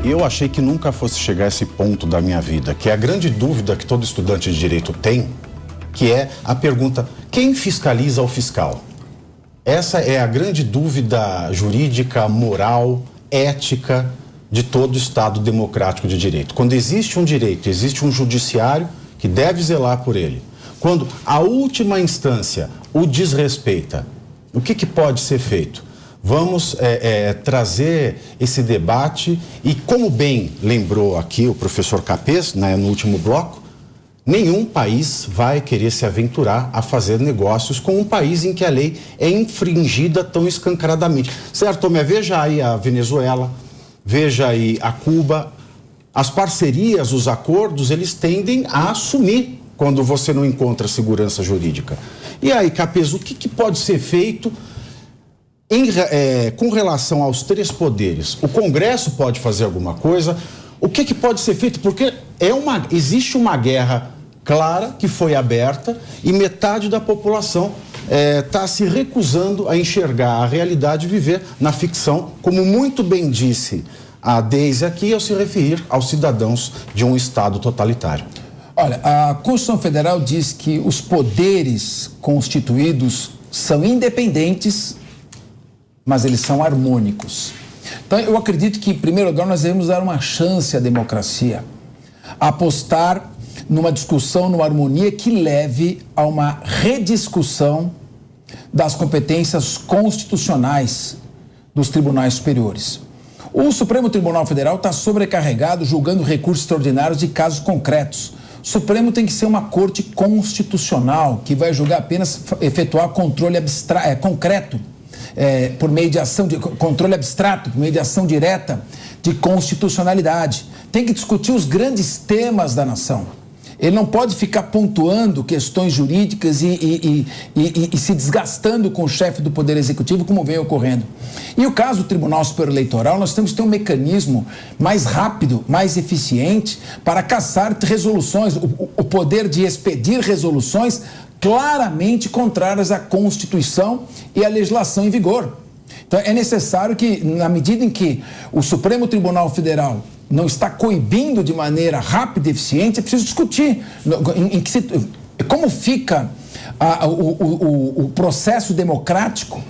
Eu achei que nunca fosse chegar a esse ponto da minha vida, que é a grande dúvida que todo estudante de direito tem, que é a pergunta: quem fiscaliza o fiscal? Essa é a grande dúvida jurídica, moral, ética de todo Estado democrático de direito. Quando existe um direito, existe um judiciário que deve zelar por ele. Quando a última instância o desrespeita, o que pode ser feito? Vamos trazer esse debate e, como bem lembrou aqui o professor Capês, né, no último bloco, nenhum país vai querer se aventurar a fazer negócios com um país em que a lei é infringida tão escancaradamente. Certo, Tomé? Veja aí a Venezuela, veja aí a Cuba. As parcerias, os acordos, eles tendem a assumir quando você não encontra segurança jurídica. E aí, Capês, o que pode ser feito com relação aos três poderes? O Congresso pode fazer alguma coisa? O que pode ser feito? Porque existe uma guerra clara que foi aberta e metade da população está se recusando a enxergar a realidade e viver na ficção, como muito bem disse a Deise aqui, ao se referir aos cidadãos de um Estado totalitário. Olha, a Constituição Federal diz que os poderes constituídos são independentes, mas eles são harmônicos. Então, eu acredito que, em primeiro lugar, nós devemos dar uma chance à democracia, apostar numa discussão, numa harmonia que leve a uma rediscussão das competências constitucionais dos tribunais superiores. O Supremo Tribunal Federal está sobrecarregado julgando recursos extraordinários de casos concretos. O Supremo tem que ser uma corte constitucional que vai julgar apenas efetuar controle concreto, por meio de ação de controle abstrato, por meio de ação direta de constitucionalidade. Tem que discutir os grandes temas da nação. Ele não pode ficar pontuando questões jurídicas e se desgastando com o chefe do Poder Executivo, como vem ocorrendo. E o caso do Tribunal Superior Eleitoral, nós temos que ter um mecanismo mais rápido, mais eficiente para cassar resoluções, o poder de expedir resoluções claramente contrárias à Constituição e à legislação em vigor. Então, é necessário que, na medida em que o Supremo Tribunal Federal não está coibindo de maneira rápida e eficiente, é preciso discutir como fica o processo democrático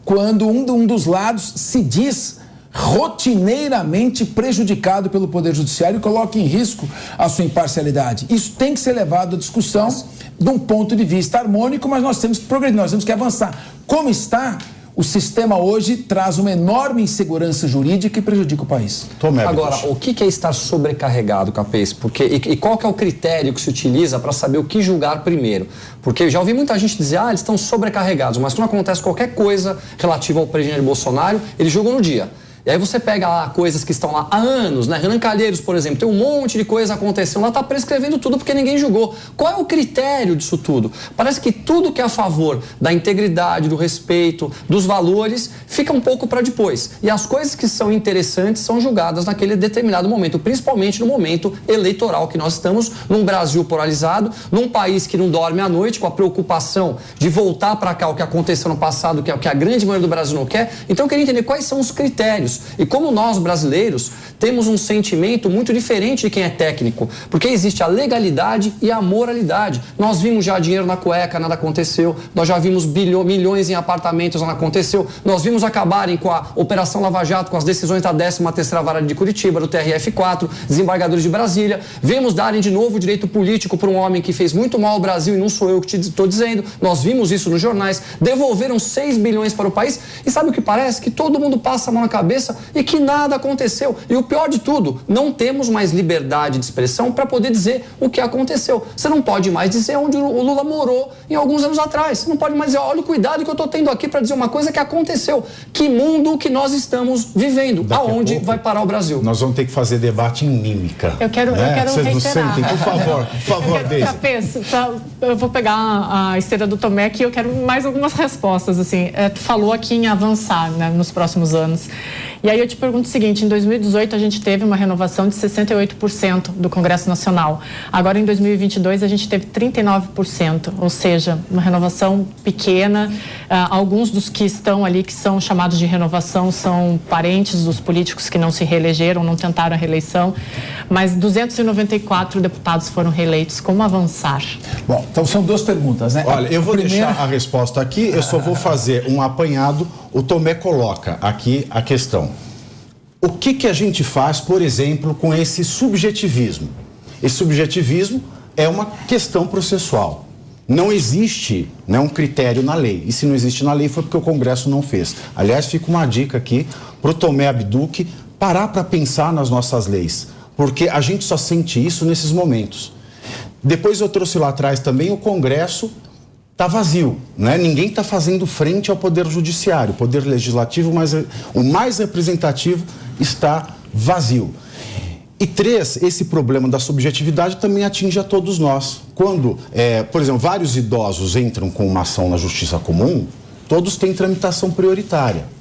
quando um dos lados se diz rotineiramente prejudicado pelo Poder Judiciário e coloca em risco a sua imparcialidade. Isso tem que ser levado à discussão de um ponto de vista harmônico, mas nós temos que progredir, nós temos que avançar. Como está, o sistema hoje traz uma enorme insegurança jurídica e prejudica o país. Agora, o que é estar sobrecarregado, Capês? E qual que é o critério que se utiliza para saber o que julgar primeiro? Porque eu já ouvi muita gente dizer, eles estão sobrecarregados, mas quando acontece qualquer coisa relativa ao presidente Bolsonaro, eles julgam no dia. E aí você pega lá coisas que estão lá há anos, né? Renan Calheiros, por exemplo, tem um monte de coisa acontecendo lá, tá prescrevendo tudo porque ninguém julgou. Qual é o critério disso tudo? Parece que tudo que é a favor da integridade, do respeito, dos valores, fica um pouco para depois. E as coisas que são interessantes são julgadas naquele determinado momento, principalmente no momento eleitoral que nós estamos, num Brasil polarizado, num país que não dorme à noite, com a preocupação de voltar para cá o que aconteceu no passado, que é o que a grande maioria do Brasil não quer. Então eu queria entender quais são os critérios. E como nós, brasileiros, temos um sentimento muito diferente de quem é técnico, porque existe a legalidade e a moralidade. Nós vimos já dinheiro na cueca, nada aconteceu. Nós já vimos milhões em apartamentos, nada aconteceu. Nós vimos acabarem com a Operação Lava Jato, com as decisões da 13ª Vara de Curitiba, do TRF4, desembargadores de Brasília. Vemos darem de novo direito político para um homem que fez muito mal ao Brasil, e não sou eu que te estou dizendo. Nós vimos isso nos jornais. Devolveram 6 bilhões para o país. E sabe o que parece? Que todo mundo passa a mão na cabeça e que nada aconteceu. E o pior de tudo, não temos mais liberdade de expressão para poder dizer o que aconteceu. Você não pode mais dizer onde o Lula morou em alguns anos atrás. Você não pode mais dizer, olha o cuidado que eu estou tendo aqui para dizer uma coisa que aconteceu. Que mundo que nós estamos vivendo? Aonde vai parar o Brasil? Nós vamos ter que fazer debate em mímica. Eu quero Vocês não reiterar. sentem? Por favor, Deise. Capês, eu vou pegar a esteira do Tomé aqui, eu quero mais algumas respostas. Assim, tu falou aqui em avançar, né, nos próximos anos. E aí eu te pergunto o seguinte, em 2018 a gente teve uma renovação de 68% do Congresso Nacional. Agora em 2022 a gente teve 39%, ou seja, uma renovação pequena. Alguns dos que estão ali, que são chamados de renovação, são parentes dos políticos que não se reelegeram, não tentaram a reeleição, mas 294 deputados foram reeleitos. Como avançar? Bom, então são duas perguntas, né? Olha, eu vou deixar a resposta aqui, eu só vou fazer um apanhado. O Tomé coloca aqui a questão. O que a gente faz, por exemplo, com esse subjetivismo? Esse subjetivismo é uma questão processual. Não existe, né, um critério na lei. E se não existe na lei foi porque o Congresso não fez. Aliás, fica uma dica aqui para o Tomé Abduch parar para pensar nas nossas leis. Porque a gente só sente isso nesses momentos. Depois eu trouxe lá atrás também o Congresso está vazio, né? Ninguém está fazendo frente ao Poder Judiciário. O Poder Legislativo, o mais representativo, está vazio. E 3, esse problema da subjetividade também atinge a todos nós. Quando, por exemplo, vários idosos entram com uma ação na Justiça Comum, todos têm tramitação prioritária.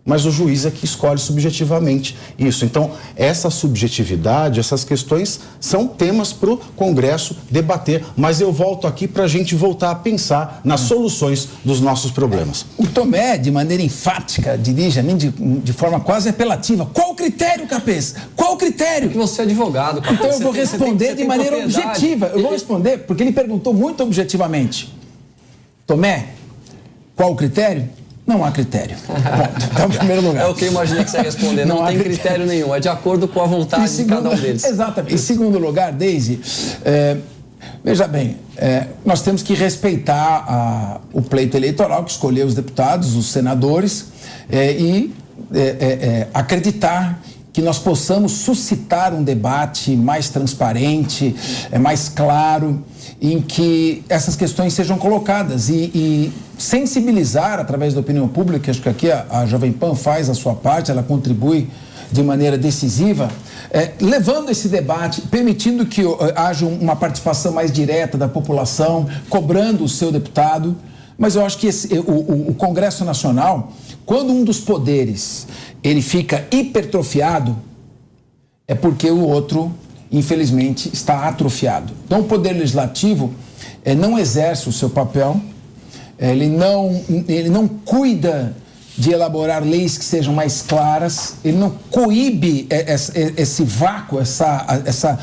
Mas o juiz é que escolhe subjetivamente isso. Então, essa subjetividade, essas questões são temas para o Congresso debater. Mas eu volto aqui para a gente voltar a pensar nas soluções dos nossos problemas. O Tomé, de maneira enfática, dirige a mim de forma quase apelativa. Qual o critério, Capês? Qual o critério? Porque você é advogado, Capês. Então eu vou responder de maneira objetiva. Eu vou responder porque ele perguntou muito objetivamente. Tomé, qual o critério? Não há critério. Ponto. Então, em primeiro lugar. É o que eu imaginei que você ia responder. Não tem critério nenhum. É de acordo com a vontade de cada um deles. Exatamente. Em segundo lugar, Deise, veja bem, nós temos que respeitar o pleito eleitoral que escolheu os deputados, os senadores, e acreditar que nós possamos suscitar um debate mais transparente, mais claro, em que essas questões sejam colocadas e sensibilizar através da opinião pública. Acho que aqui a Jovem Pan faz a sua parte, ela contribui de maneira decisiva, levando esse debate, permitindo que haja uma participação mais direta da população, cobrando o seu deputado. Mas eu acho que o Congresso Nacional, quando um dos poderes ele fica hipertrofiado, é porque o outro, infelizmente, está atrofiado. Então, o Poder Legislativo não exerce o seu papel, ele não cuida de elaborar leis que sejam mais claras, ele não coíbe esse vácuo, essa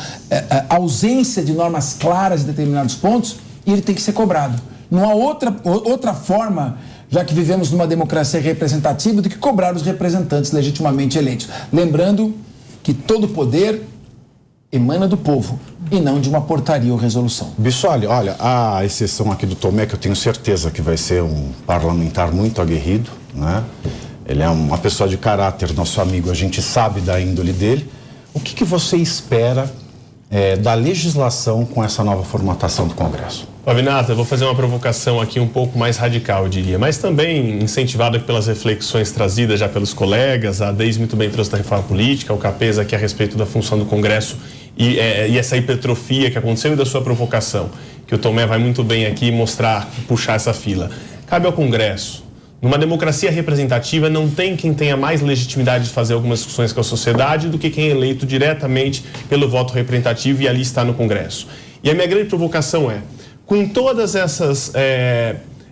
ausência de normas claras em determinados pontos, e ele tem que ser cobrado. Não há outra forma, já que vivemos numa democracia representativa, do que cobrar os representantes legitimamente eleitos. Lembrando que todo poder emana do povo e não de uma portaria ou resolução. Bissoli, olha, a exceção aqui do Tomé, que eu tenho certeza que vai ser um parlamentar muito aguerrido, né? Ele é uma pessoa de caráter, nosso amigo, a gente sabe da índole dele. O que você espera da legislação com essa nova formatação do Congresso? Pavinato, eu vou fazer uma provocação aqui um pouco mais radical, eu diria, mas também incentivada pelas reflexões trazidas já pelos colegas. A Deise muito bem trouxe da reforma política, o Capês aqui a respeito da função do Congresso e essa hipertrofia que aconteceu, e da sua provocação, que o Tomé vai muito bem aqui mostrar, puxar essa fila. Cabe ao Congresso. Numa democracia representativa, não tem quem tenha mais legitimidade de fazer algumas discussões com a sociedade do que quem é eleito diretamente pelo voto representativo e ali está no Congresso. E a minha grande provocação é, com todas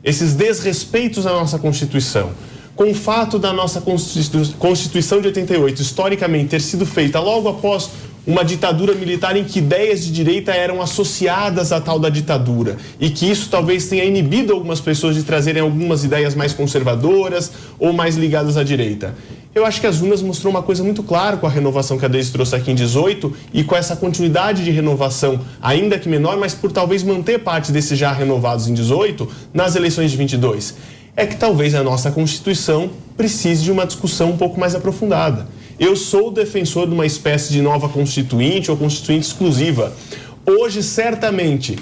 esses desrespeitos à nossa Constituição, com o fato da nossa Constituição de 88 historicamente ter sido feita logo após uma ditadura militar em que ideias de direita eram associadas à tal da ditadura, e que isso talvez tenha inibido algumas pessoas de trazerem algumas ideias mais conservadoras ou mais ligadas à direita. Eu acho que as urnas mostrou uma coisa muito clara com a renovação que a Deise trouxe aqui em 18 e com essa continuidade de renovação, ainda que menor, mas por talvez manter parte desses já renovados em 18 nas eleições de 22. É que talvez a nossa Constituição precise de uma discussão um pouco mais aprofundada. Eu sou defensor de uma espécie de nova constituinte ou constituinte exclusiva. Hoje, certamente,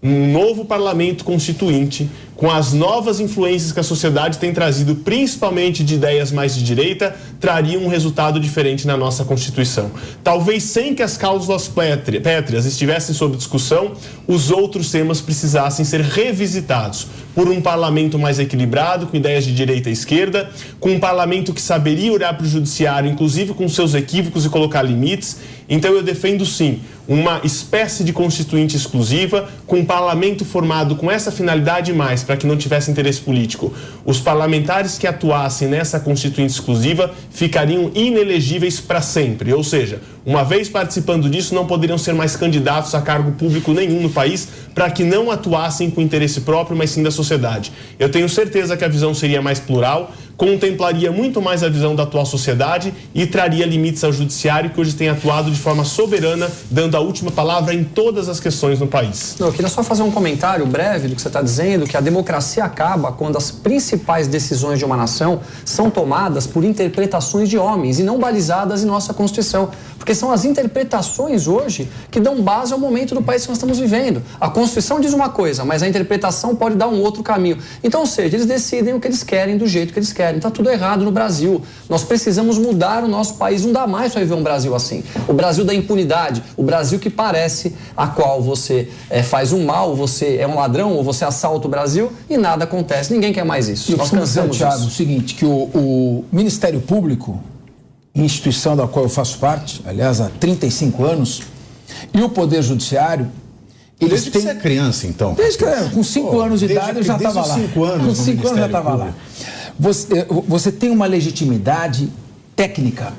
um novo parlamento constituinte, com as novas influências que a sociedade tem trazido, principalmente de ideias mais de direita, traria um resultado diferente na nossa Constituição. Talvez sem que as cláusulas pétreas estivessem sob discussão, os outros temas precisassem ser revisitados por um parlamento mais equilibrado, com ideias de direita e esquerda, com um parlamento que saberia olhar para o judiciário, inclusive com seus equívocos, e colocar limites. Então eu defendo sim uma espécie de constituinte exclusiva, com um parlamento formado com essa finalidade mais, para que não tivesse interesse político. Os parlamentares que atuassem nessa constituinte exclusiva ficariam inelegíveis para sempre, ou seja, uma vez participando disso, não poderiam ser mais candidatos a cargo público nenhum no país, para que não atuassem com interesse próprio, mas sim da sociedade. Eu tenho certeza que a visão seria mais plural, contemplaria muito mais a visão da atual sociedade e traria limites ao judiciário, que hoje tem atuado de forma soberana, dando a última palavra em todas as questões no país. Eu queria só fazer um comentário breve do que você está dizendo, que a democracia acaba quando as principais decisões de uma nação são tomadas por interpretações de homens e não balizadas em nossa Constituição. Porque são as interpretações hoje que dão base ao momento do país que nós estamos vivendo. A Constituição diz uma coisa, mas a interpretação pode dar um outro caminho. Então, ou seja, eles decidem o que eles querem do jeito que eles querem. Está tudo errado no Brasil. Nós precisamos mudar o nosso país. Não dá mais para viver um Brasil assim. O Brasil da impunidade, o Brasil que parece a qual você faz um mal, você é um ladrão ou você assalta o Brasil e nada acontece. Ninguém quer mais isso. Nós cansamos disso. Thiago, o seguinte, que o Ministério Público, instituição da qual eu faço parte, aliás, há 35 anos, e o Poder Judiciário, desde que você é criança, então? Desde que, com 5 anos de idade eu já estava lá. 5 anos com 5 anos já estava lá. Você tem uma legitimidade técnica,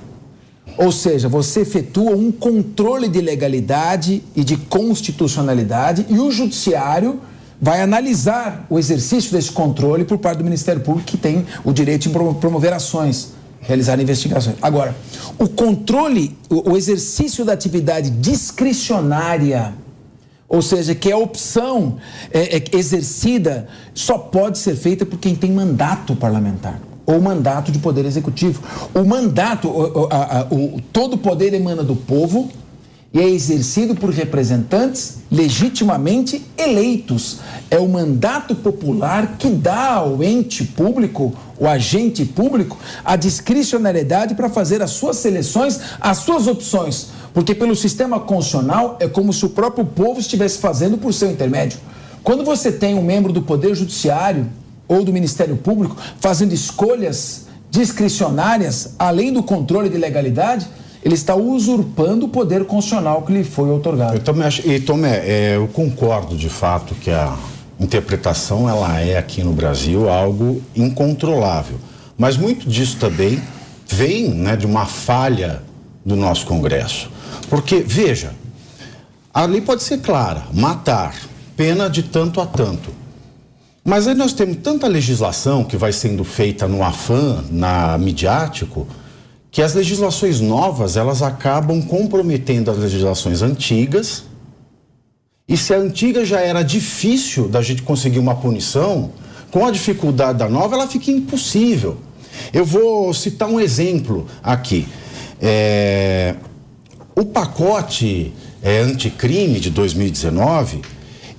ou seja, você efetua um controle de legalidade e de constitucionalidade e o Judiciário vai analisar o exercício desse controle por parte do Ministério Público, que tem o direito de promover ações, realizar investigações. Agora, o controle, o exercício da atividade discricionária, ou seja, que a opção exercida só pode ser feita por quem tem mandato parlamentar ou mandato de poder executivo. O mandato, todo poder emana do povo e é exercido por representantes legitimamente eleitos. É o mandato popular que dá ao ente público, o agente público, a discricionariedade para fazer as suas seleções, as suas opções. Porque pelo sistema constitucional é como se o próprio povo estivesse fazendo por seu intermédio. Quando você tem um membro do Poder Judiciário ou do Ministério Público fazendo escolhas discricionárias, além do controle de legalidade, ele está usurpando o poder constitucional que lhe foi outorgado. Eu também acho, e Tomé, eu concordo de fato que a interpretação ela é aqui no Brasil algo incontrolável. Mas muito disso também vem, né, de uma falha do nosso Congresso. Porque, veja, a lei pode ser clara, matar, pena de tanto a tanto. Mas aí nós temos tanta legislação que vai sendo feita no afã, midiático, que as legislações novas, elas acabam comprometendo as legislações antigas. E se a antiga já era difícil da gente conseguir uma punição, com a dificuldade da nova, ela fica impossível. Eu vou citar um exemplo aqui. O pacote anticrime de 2019,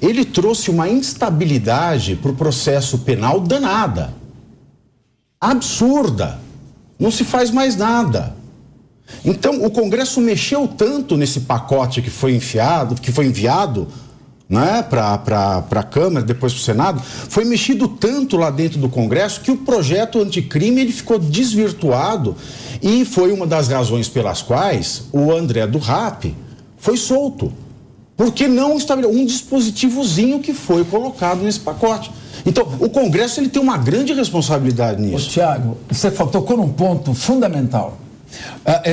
ele trouxe uma instabilidade para o processo penal danada. Absurda. Não se faz mais nada. Então, o Congresso mexeu tanto nesse pacote que foi enviado, né, para a Câmara, depois para o Senado, foi mexido tanto lá dentro do Congresso que o projeto anticrime ele ficou desvirtuado e foi uma das razões pelas quais o André do Rap foi solto. Porque não estabeleceu um dispositivozinho que foi colocado nesse pacote. Então, o Congresso ele tem uma grande responsabilidade nisso. Tiago, você tocou num ponto fundamental.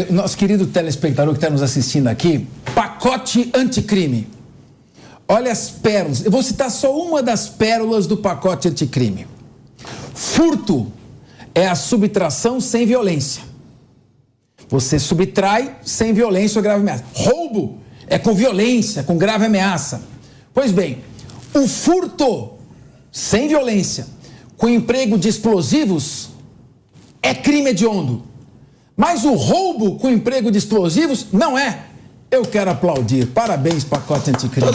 Nosso querido telespectador que está nos assistindo aqui, pacote anticrime. Olha as pérolas. Eu vou citar só uma das pérolas do pacote anticrime. Furto é a subtração sem violência. Você subtrai sem violência ou grave ameaça. Roubo é com violência, com grave ameaça. Pois bem, o furto sem violência, com emprego de explosivos, é crime hediondo. Mas o roubo com emprego de explosivos não é. Eu quero aplaudir. Parabéns, pacote anticrime.